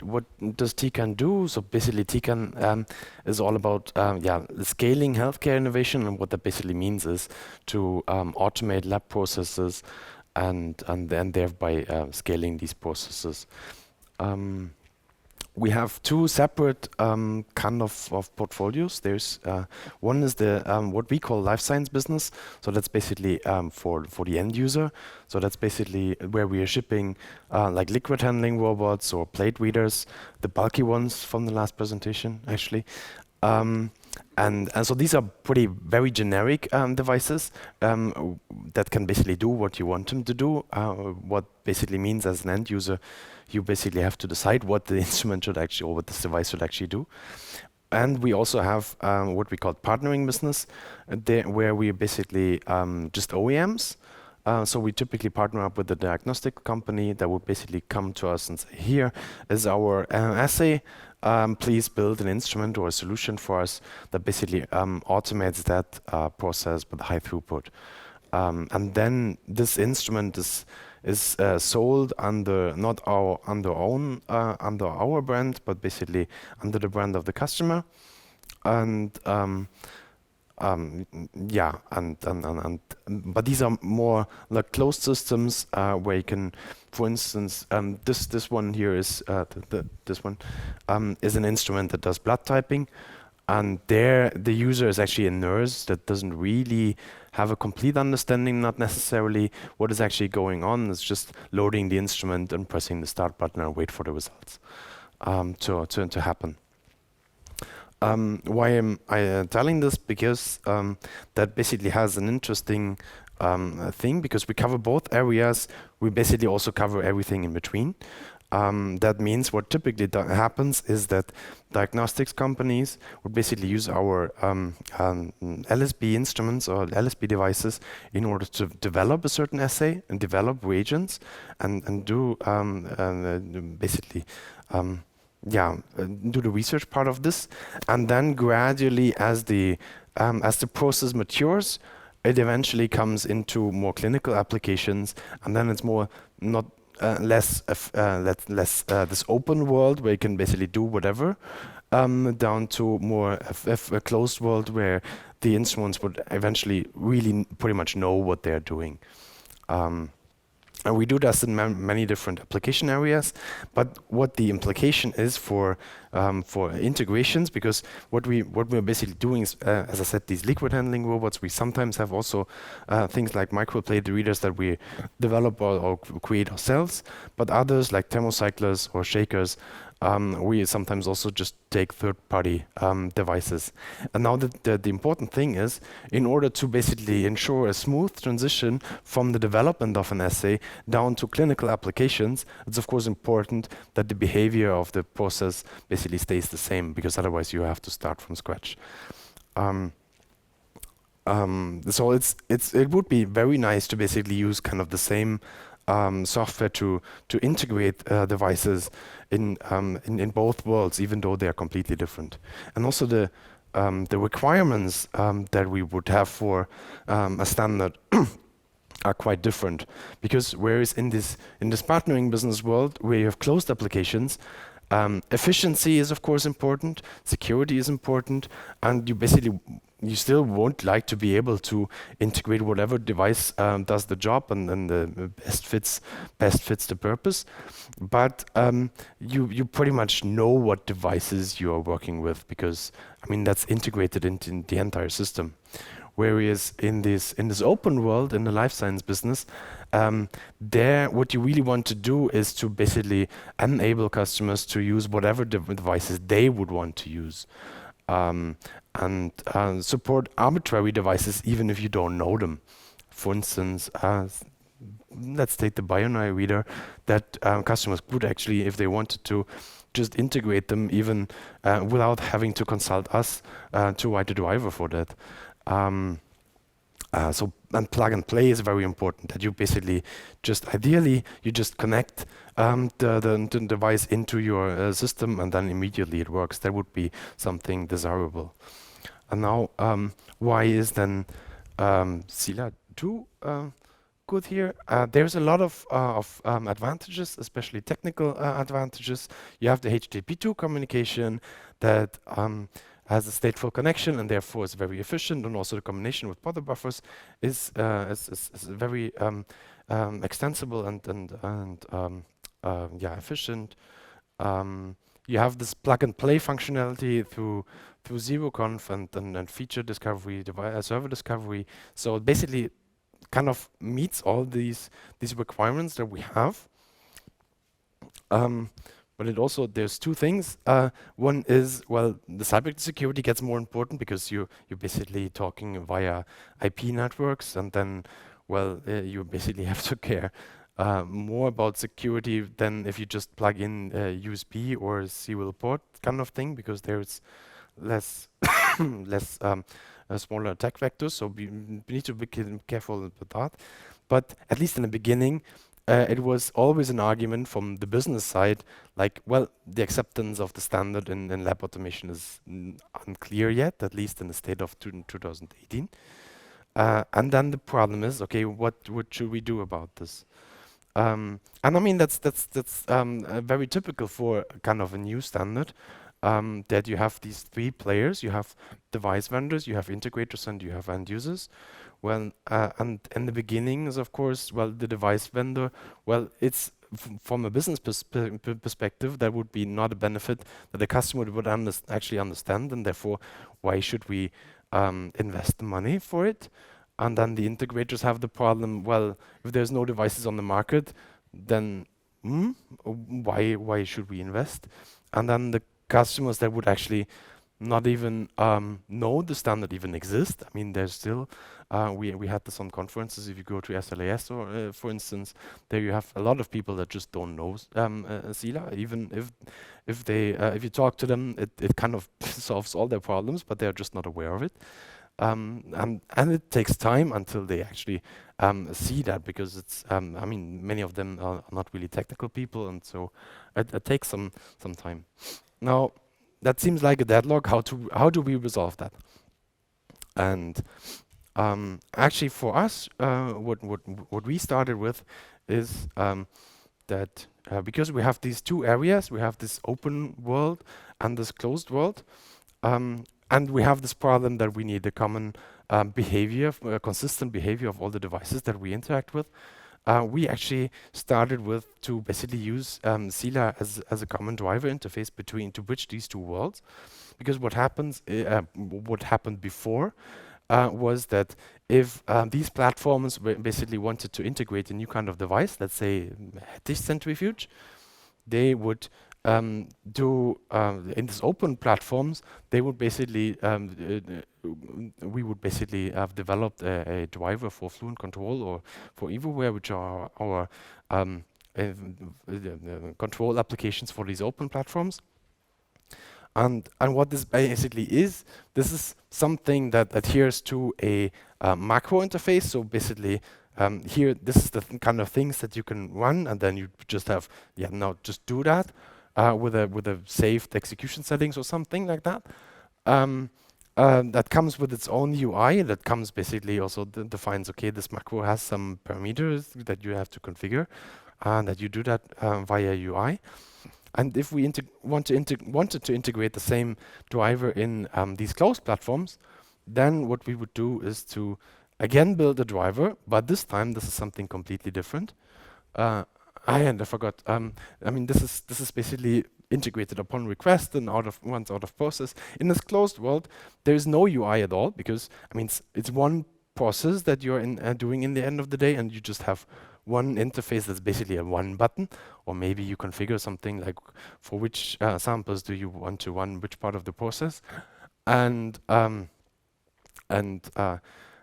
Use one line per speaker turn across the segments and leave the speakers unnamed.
what does Tecan do? So basically, Tecan is all about scaling healthcare innovation, and what that basically means is to automate lab processes and then thereby scaling these processes. Um, we have two separate kind of portfolios. There's one is the what we call life science business. So that's basically for the end user. So that's basically where we are shipping like liquid handling robots or plate readers, the bulky ones from the last presentation, actually. Um, and so these are very generic devices that can basically do what you want them to do. What basically means as an end user, you basically have to decide what the instrument should actually, or what this device should actually do. And we also have what we call partnering business, where we are basically just OEMs. So we typically partner up with a diagnostic company that would basically come to us and say, here is our assay. Please build an instrument or a solution for us that basically automates that process with high throughput. And then this instrument is sold under not under our brand, but basically under the brand of the customer. And but these are more like closed systems where you can, for instance, this one here is this one is an instrument that does blood typing, and there the user is actually a nurse that doesn't really have a complete understanding, not necessarily what is actually going on. It's just loading the instrument and pressing the start button and wait for the results to happen. Why am I telling this? Because that basically has an interesting thing, because we cover both areas. We basically also cover everything in between. That means what typically happens is that diagnostics companies would basically use our LSB instruments or LSB devices in order to develop a certain assay and develop reagents and do basically do the research part of this, and then gradually, as the process matures, it eventually comes into more clinical applications, and then it's more not less this open world where you can basically do whatever, down to more a closed world where the instruments would eventually really pretty much know what they're doing. And we do this in many different application areas, but what the implication is for integrations, because what we're basically doing is, as I said, these liquid handling robots. We sometimes have also things like microplate readers that we develop or create ourselves, but others like thermocyclers or shakers, we sometimes also just take third-party devices. And now the important thing is, in order to basically ensure a smooth transition from the development of an assay down to clinical applications, it's of course important that the behavior of the process basically stays the same, because otherwise you have to start from scratch. So it would be very nice to basically use kind of the same software to integrate devices in both worlds, even though they are completely different. And also the requirements that we would have for a standard are quite different, because whereas in this partnering business world where you have closed applications, efficiency is of course important, security is important, and you still won't like to be able to integrate whatever device does the job and the best fits the purpose. But you pretty much know what devices you are working with, because I mean that's integrated into the entire system. Whereas in this open world, in the life science business, what you really want to do is to basically enable customers to use whatever devices they would want to use, and support arbitrary devices even if you don't know them. For instance, let's take the bioSASH reader that customers could actually, if they wanted to, just integrate them even without having to consult us to write a driver for that. And plug and play is very important, that you basically ideally connect the device into your system and then immediately it works. That would be something desirable. And now, why is then SiLA 2 good here. There's a lot of advantages, especially technical advantages. You have the HTTP2 communication that has a stateful connection and therefore is very efficient, and also the combination with buffer buffers is very extensible and yeah, efficient. You have this plug and play functionality through ZeroConf and feature discovery, server discovery. So it basically kind of meets all these requirements that we have. But it also, there's two things. One is, well, the cybersecurity gets more important because you're basically talking via IP networks, and then, well, you basically have to care more about security than if you just plug in USB or serial port kind of thing, because there's less smaller attack vectors. So we need to be careful with that. But at least in the beginning, it was always an argument from the business side, like, well, the acceptance of the standard in lab automation is unclear yet, at least in the state of 2018. And then the problem is, okay, what should we do about this? And I mean, that's very typical for kind of a new standard, that you have these three players. You have device vendors, you have integrators, and you have end users. Well, and in the beginning is, of course, well, the device vendor, well, it's from a business perspective, that would be not a benefit that the customer would actually understand, and therefore, why should we invest the money for it? And then the integrators have the problem, well, if there's no devices on the market, then why should we invest? And then the customers that would actually not even know the standard even exists. I mean, there's still, we had this on conferences. If you go to SLAS, or for instance, there you have a lot of people that just don't know SiLA. Even if you talk to them, it kind of solves all their problems, but they're just not aware of it. And it takes time until they actually see that, because it's, I mean, many of them are not really technical people, and so it takes some time. Now, that seems like a deadlock. How do we resolve that? And actually, for us, what we started with is that because we have these two areas, we have this open world and this closed world, and we have this problem that we need a common behavior, consistent behavior of all the devices that we interact with. We actually started with to basically use SiLA as a common driver interface to bridge these two worlds, because what happened before was that if these platforms basically wanted to integrate a new kind of device, let's say dish centrifuge, they would do in these open platforms, they would basically we would basically have developed a driver for Fluent Control or for Everywhere, which are our control applications for these open platforms. And what this basically is, this is something that adheres to a macro interface. So basically, here, this is the kind of things that you can run, and then you just have, now just do that with a saved execution settings or something like that. That comes with its own UI. That comes basically also defines, okay, this macro has some parameters that you have to configure, and that you do that via UI. And if we wanted to integrate the same driver in these closed platforms, then what we would do is to again build a driver, but this time this is something completely different. And I forgot. I mean, this is basically integrated upon request and once out of process. In this closed world, there is no UI at all, because I mean it's one process that you're doing in the end of the day, and you just have one interface that's basically a one button, or maybe you configure something like for which samples do you want to run which part of the process, and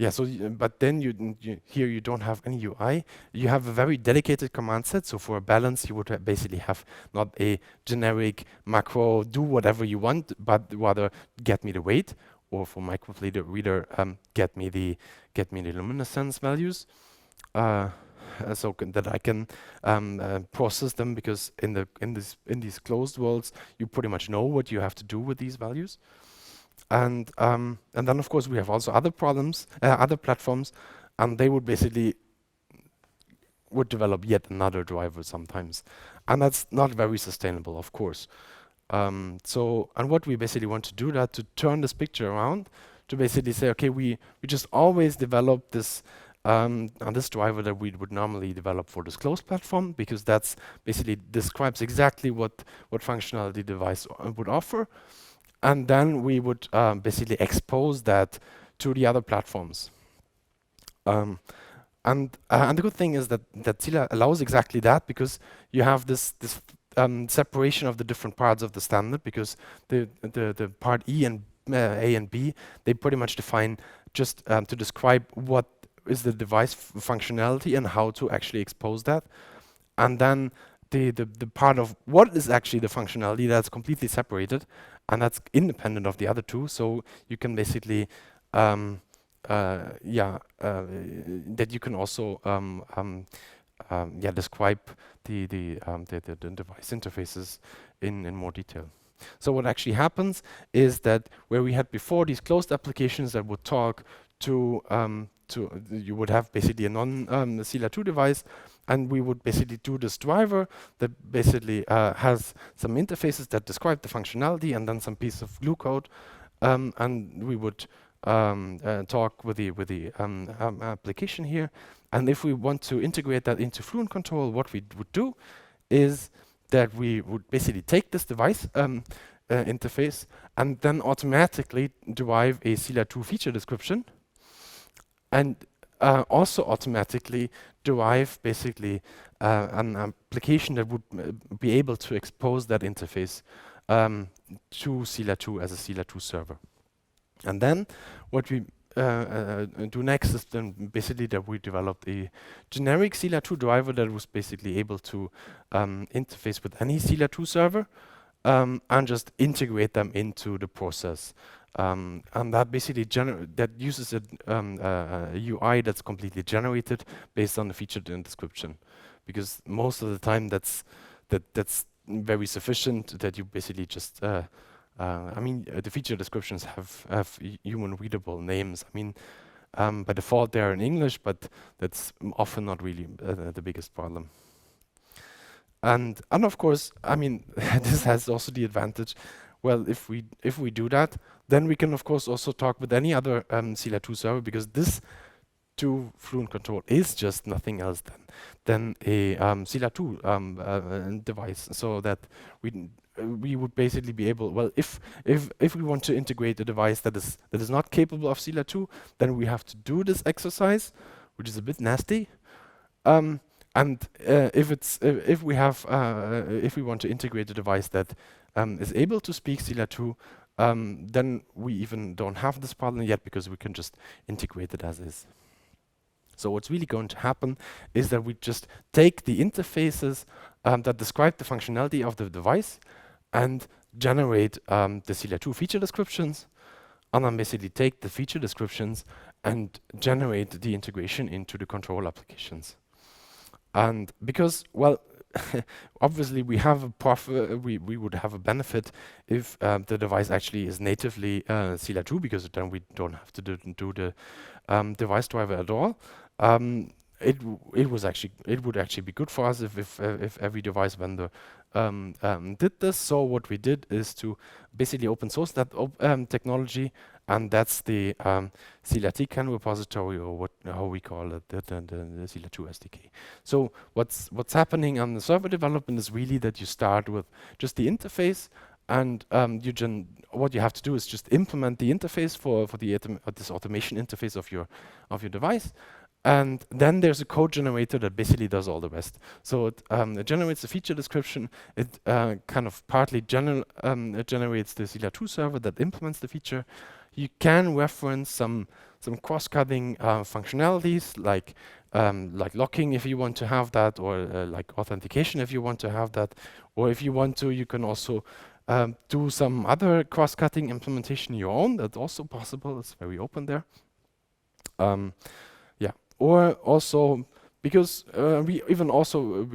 yeah. So, but then here you don't have any UI. You have a very dedicated command set. So for a balance, you would basically have not a generic macro do whatever you want, but rather get me the weight, or for microreader get me the luminescence values. So that I can process them, because in these closed worlds, you pretty much know what you have to do with these values. And then of course we have also other problems, other platforms, and they would basically would develop yet another driver sometimes, and that's not very sustainable, of course. And what we basically want to do that to turn this picture around, to basically say, okay, we just always develop this on this driver that we would normally develop for this closed platform, because that's basically describes exactly what functionality the device would offer, and then we would basically expose that to the other platforms. And the good thing is that SiLA allows exactly that, because you have this separation of the different parts of the standard, because the part E and A and B, they pretty much define just to describe what is the device functionality and how to actually expose that. And then the part of what is actually the functionality, that's completely separated, and that's independent of the other two. So you can basically that you can also describe the device interfaces in more detail. So what actually happens is that where we had before these closed applications that would talk to you would have basically a non-SiLA 2 device, and we would basically do this driver that basically has some interfaces that describe the functionality, and then some piece of glue code, and we would talk with the application here. And if we want to integrate that into Fluent Control, what we would do is that we would basically take this device interface and then automatically derive a SiLA 2 feature description, and also automatically derive basically an application that would be able to expose that interface to SiLA 2 as a SiLA 2 server. And then what we do next is then basically that we developed a generic SiLA 2 driver that was basically able to interface with any SiLA 2 server and just integrate them into the process. And that basically that uses a UI that's completely generated based on the feature description, because most of the time that's very sufficient, that you basically just the feature descriptions have human readable names. I mean, by default they're in English, but that's often not really the biggest problem. And of course, I mean, this has also the advantage. Well, if we do that, then we can of course also talk with any other SiLA 2 server, because this to Fluent Control is just nothing else than a SiLA 2 device, so that we would basically be able, well, if we want to integrate a device that is not capable of SiLA 2, then we have to do this exercise, which is a bit nasty. And if we want to integrate a device that is able to speak SiLA 2, then we even don't have this problem yet, because we can just integrate it as is. So what's really going to happen is that we just take the interfaces that describe the functionality of the device and generate the SiLA 2 feature descriptions, and then basically take the feature descriptions and generate the integration into the control applications. And because, well, obviously we have a we would have a benefit if the device actually is natively SiLA 2, because then we don't have to do the device driver at all. It would actually be good for us if every device vendor did this. So what we did is to basically open source that technology, and that's the SiLA Tecan repository, or how we call it, the SiLA 2 SDK. So what's happening on the server development is really that you start with just the interface, and what you have to do is just implement the interface for this automation interface of your device. And then there's a code generator that basically does all the rest. So it generates the feature description. It kind of partly generates the SiLA 2 server that implements the feature. You can reference some cross-cutting functionalities, like locking if you want to have that, or like authentication if you want to have that. Or if you want to, you can also do some other cross-cutting implementation your own. That's also possible. It's very open there. Or also, because we even also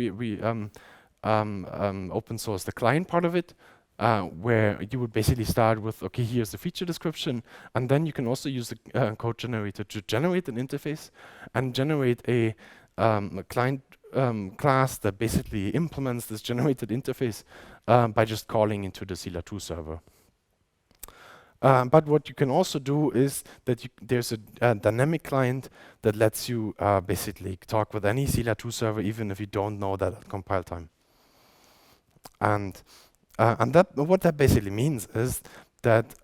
open source the client part of it, where you would basically start with, okay, here's the feature description, and then you can also use the code generator to generate an interface and generate a client class that basically implements this generated interface by just calling into the SiLA 2 server. But what you can also do is that there's a dynamic client that lets you basically talk with any SiLA 2 server, even if you don't know that at compile time. And that what that basically means is that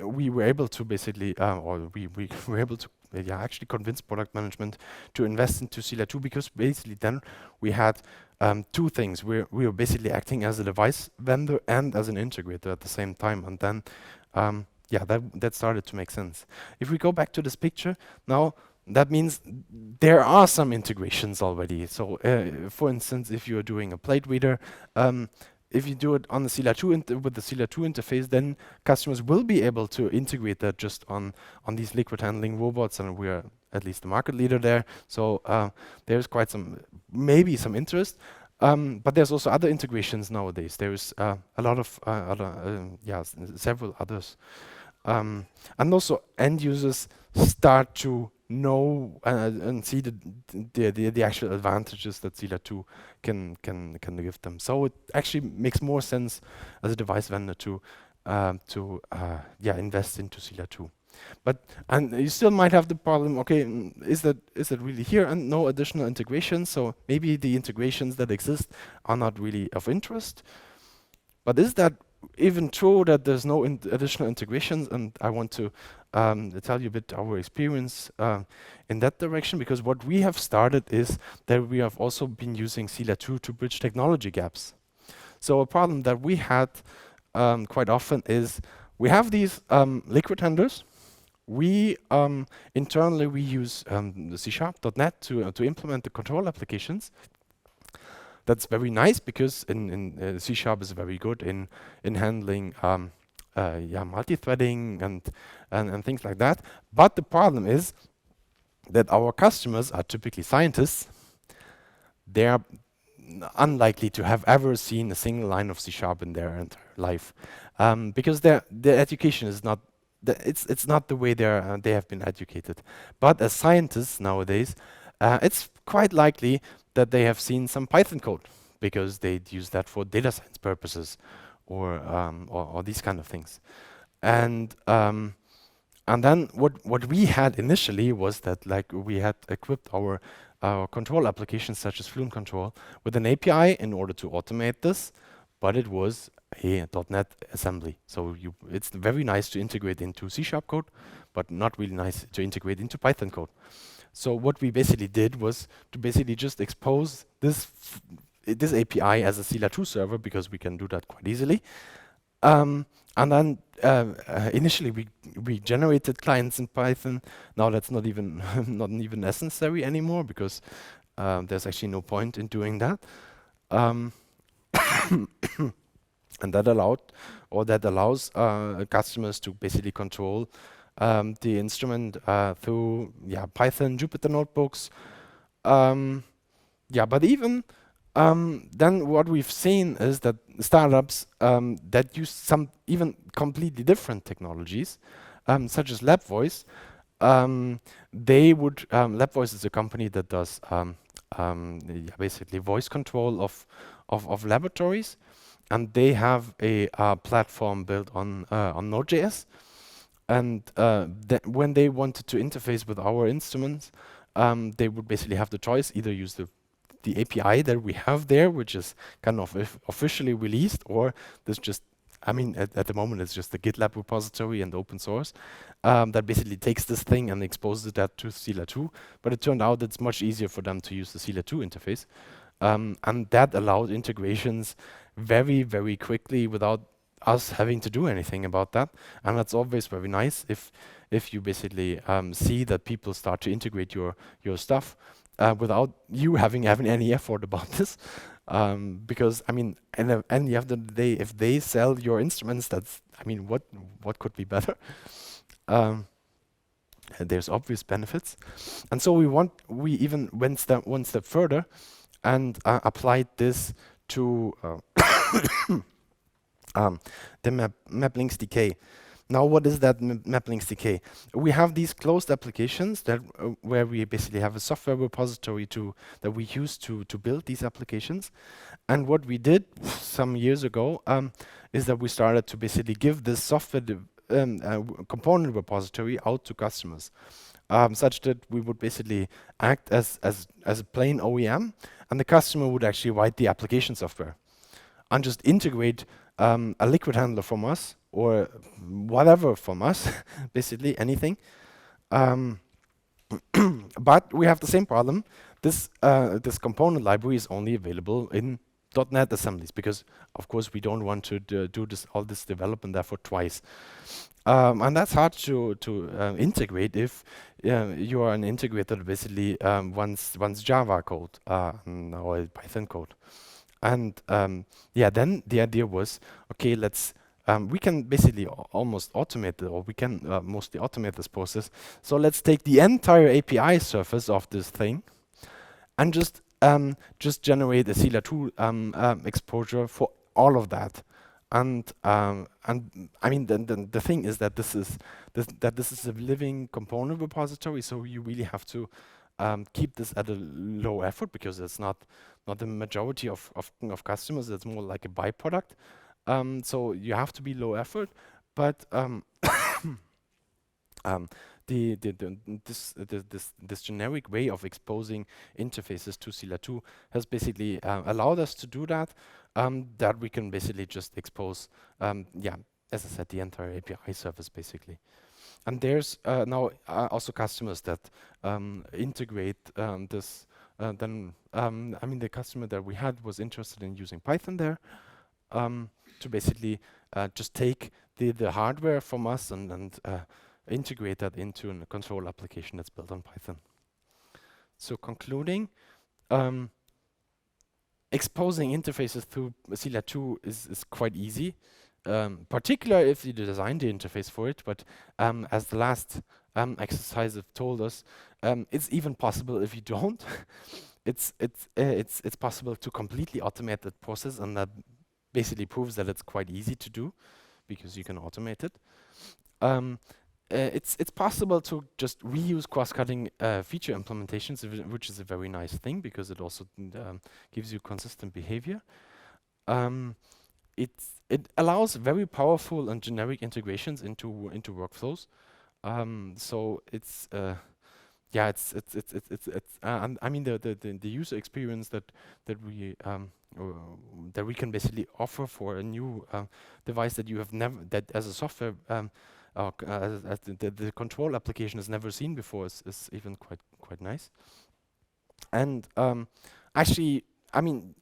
we were able to basically, or we were able to actually convince product management to invest into SiLA 2, because basically then we had two things. We were basically acting as a device vendor and as an integrator at the same time, and then that started to make sense. If we go back to this picture now, that means there are some integrations already. So, for instance, if you're doing a plate reader, if you do it on the SiLA 2 with the SiLA 2 interface, then customers will be able to integrate that just on these liquid handling robots, and we're at least the market leader there. So there's quite maybe some interest, but there's also other integrations nowadays. There's a lot of several others, and also end users start to know and see the actual advantages that SiLA 2 can give them. So it actually makes more sense as a device vendor to invest into SiLA 2. And you still might have the problem, okay, is that really here, and no additional integrations? So maybe the integrations that exist are not really of interest. But is that even true, that there's no additional integrations? And I want to tell you a bit our experience in that direction, because what we have started is that we have also been using SiLA 2 to bridge technology gaps. So a problem that we had quite often is we have these liquid handlers. We internally we use the C#.NET to implement the control applications. That's very nice, because in C# is very good in handling multi-threading and things like that. But the problem is that our customers are typically scientists. They are unlikely to have ever seen a single line of C# in their entire life, because their education is not. It's not the way they have been educated. But as scientists nowadays, it's quite likely that they have seen some Python code, because they'd use that for data science purposes, or these kind of things. And then what we had initially was that, like, we had equipped our control applications such as Fluent Control with an API in order to automate this, but it was a .NET assembly. So it's very nice to integrate into C# code, but not really nice to integrate into Python code. So what we basically did was to basically just expose this API as a SiLA 2 server, because we can do that quite easily. And then initially we generated clients in Python. Now that's not even not even necessary anymore, because there's actually no point in doing that. And that allows customers to basically control the instrument through Python, Jupyter notebooks. But even then what we've seen is that startups that use some even completely different technologies, such as LabVoice, LabVoice is a company that does basically voice control of laboratories, and they have a platform built on Node.js. And when they wanted to interface with our instruments, they would basically have the choice: either use the API that we have there, which is kind of officially released, or there's just, at the moment it's just the GitLab repository and open source that basically takes this thing and exposes that to SiLA 2. But it turned out it's much easier for them to use the SiLA 2 interface, and that allowed integrations very, very quickly without us having to do anything about that. And that's always very nice if you basically see that people start to integrate your stuff without you having any effort about this. Because in the end of the day, if they sell your instruments, that's what could be better? There's obvious benefits, and so we even went one step further and applied this to the MapLinks DK. Now, what is that Maplinks DK? We have these closed applications that where we basically have a software repository that we use to build these applications. And what we did some years ago is that we started to basically give this software component repository out to customers, such that we would basically act as a plain OEM, and the customer would actually write the application software and just integrate a liquid handler from us or whatever from us, basically anything. But we have the same problem. This component library is only available in .NET assemblies because, of course, we don't want to do all this development therefore twice. And that's hard to integrate if you are an integrator that basically wants Java code or Python code. And yeah, then the idea was, okay, we can basically almost automate it, or we can mostly automate this process. So let's take the entire API surface of this thing and just generate a SiLA 2 exposure for all of that. And I mean, the thing is that this is a living component repository, so you really have to keep this at a low effort because it's not the majority of customers. It's more like a byproduct. So you have to be low effort, but this generic way of exposing interfaces to SiLA 2 has basically allowed us to do that. That we can basically just expose, yeah, as I said, the entire API service basically. And there's now also customers that integrate this. I mean, the customer that we had was interested in using Python there. To basically just take the hardware from us and integrate that into a control application that's built on Python. So concluding, exposing interfaces through SiLA 2 is quite easy, particularly if you design the interface for it. But as the last exercise have told us, it's even possible if you don't. It's possible to completely automate that process, and that basically proves that it's quite easy to do because you can automate it. It's possible to just reuse cross-cutting feature implementations, which is a very nice thing because it also gives you consistent behavior. It allows very powerful and generic integrations into workflows. So it's yeah, I mean the user experience that we can basically offer for a new device that you have never, that as a software the control application has never seen before is even quite nice. And actually, I mean,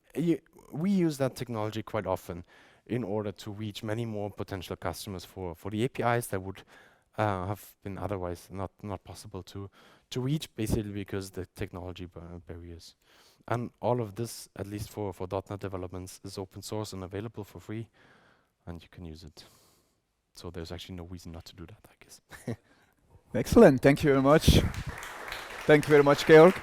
we use that technology quite often in order to reach many more potential customers for the APIs that would have been otherwise not possible to reach, basically because the technology barriers. And all of this, at least for .NET developments, is open source and available for free, and you can use it. So there's actually no reason not to do that, I guess.
Excellent. Thank you very much. Thank you very much, Georg.